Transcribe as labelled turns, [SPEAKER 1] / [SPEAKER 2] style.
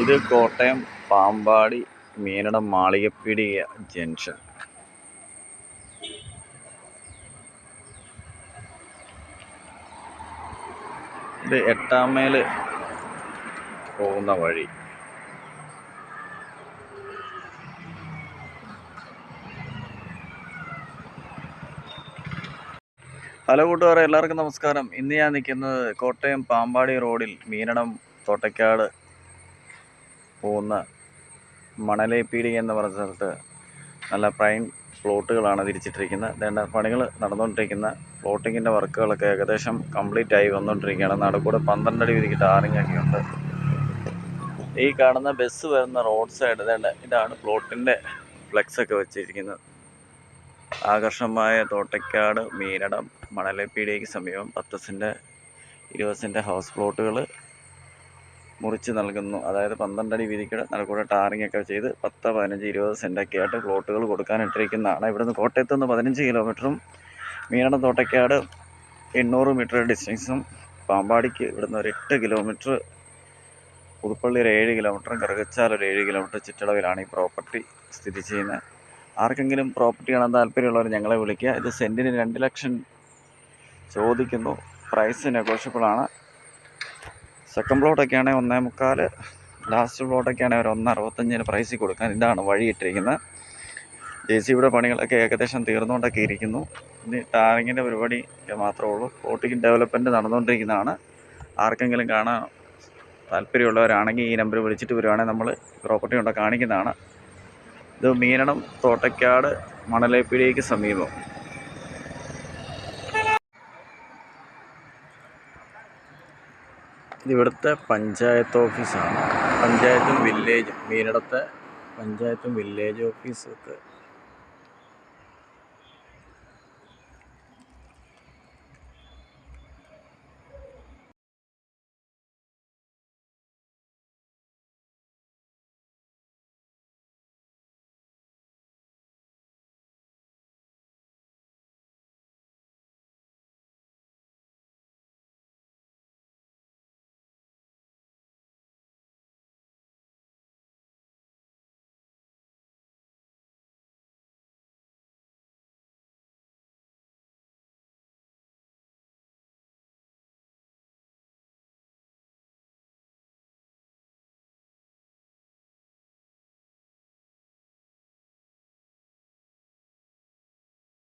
[SPEAKER 1] ഇത് കോട്ടയം പാമ്പാടി മീനടം മാളികപ്പീടിക ജംഗ്ഷൻ. ഇത് 8 മൈൽ പോകുന്ന വഴി. ഹലോ കൂട്ടുകാരെ, എല്ലാവർക്കും നമസ്കാരം. ഇന്ന് ഞാൻ നിൽക്കുന്നത് കോട്ടയം പാമ്പാടി റോഡിൽ മീനടം തോട്ടയ്ക്കാട് പോകുന്ന മണലേപ്പീടിക എന്ന് പറഞ്ഞ സ്ഥലത്ത് നല്ല പ്രൈം പ്ലോട്ടുകളാണ് തിരിച്ചിട്ടിരിക്കുന്നത്. വേണ്ട പണികൾ നടന്നുകൊണ്ടിരിക്കുന്ന പ്ലോട്ടിങ്ങിൻ്റെ വർക്കുകളൊക്കെ ഏകദേശം കംപ്ലീറ്റ് ആയി വന്നുകൊണ്ടിരിക്കുകയാണ്. നടുക്കൂടെ 12 അടി വീതിക്ക് ടാറിങ്ങൊക്കെ ഉണ്ട്. ഈ കാണുന്ന ബസ് വരുന്ന റോഡ് സൈഡ് ഇതാണ് പ്ലോട്ടിൻ്റെ ഫ്ലെക്സൊക്കെ വെച്ചിരിക്കുന്നത്. ആകർഷകമായ തോട്ടയ്ക്കാട് മീനടം മണലേപ്പീടികയ്ക്ക് സമീപം 10 സെൻറ്റ് 20 സെൻറ്റ് ഹൗസ് പ്ലോട്ടുകൾ മുറിച്ച് നൽകുന്നു. അതായത് 12 അടി വീതിക്ക് നടുക്കൂടെ ടാറിങ്ങൊക്കെ ചെയ്ത് 10, 15, 20 സെൻറ്റൊക്കെ ആയിട്ട് പ്ലോട്ടുകൾ കൊടുക്കാനിട്ടിരിക്കുന്നതാണ്. ഇവിടുന്ന് കോട്ടയത്ത് നിന്ന് 15 കിലോമീറ്ററും മീനടം തോട്ടയ്ക്കാട് 800 മീറ്റർ ഡിസ്റ്റൻസും, പാമ്പാടിക്ക് ഇവിടുന്ന് ഒരു 8 കിലോമീറ്റർ, പുതുപ്പള്ളി ഒരു 7 കിലോമീറ്ററും, കറുകച്ചാൽ ഒരു 7 കിലോമീറ്റർ ചുറ്റളവിലാണ് ഈ പ്രോപ്പർട്ടി സ്ഥിതി ചെയ്യുന്നത്. ആർക്കെങ്കിലും പ്രോപ്പർട്ടി കാണാൻ താല്പര്യമുള്ളവർ ഞങ്ങളെ വിളിക്കുക. ഇത് സെൻറ്റിന് 2 ലക്ഷം ചോദിക്കുന്നു. പ്രൈസ് നെഗോഷ്യബിളാണ്. സെക്കൻഡ് പ്ലോട്ടൊക്കെ ആണെങ്കിൽ 1.25, ലാസ്റ്റ് പ്ലോട്ടൊക്കെ ആണെങ്കിൽ ഒരു 1.65 പ്രൈസിൽ കൊടുക്കാൻ. ഇതാണ് വഴി ഇട്ടിരിക്കുന്നത്. JCBയുടെ പണികളൊക്കെ ഏകദേശം തീർന്നുകൊണ്ടൊക്കെ ഇരിക്കുന്നു. ഇനി ടാറിങ്ങിൻ്റെ പരിപാടി മാത്രമേ ഉള്ളൂ. പ്ലോട്ടിങ് ഡെവലപ്മെൻറ്റ് നടന്നുകൊണ്ടിരിക്കുന്നതാണ്. ആർക്കെങ്കിലും കാണാൻ താല്പര്യമുള്ളവരാണെങ്കിൽ ഈ നമ്പർ വിളിച്ചിട്ട് വരുവാണെങ്കിൽ നമ്മൾ പ്രോപ്പർട്ടി കൊണ്ട് കാണിക്കുന്നതാണ്. ഇത് മീനടം തോട്ടയ്ക്കാട് മണലേപ്പീടികയ്ക്ക് സമീപം. ഇതിവിടുത്തെ പഞ്ചായത്ത് ഓഫീസാണ്. പഞ്ചായത്തും വില്ലേജും, മീനടത്തെ പഞ്ചായത്തും വില്ലേജ് ഓഫീസൊക്കെ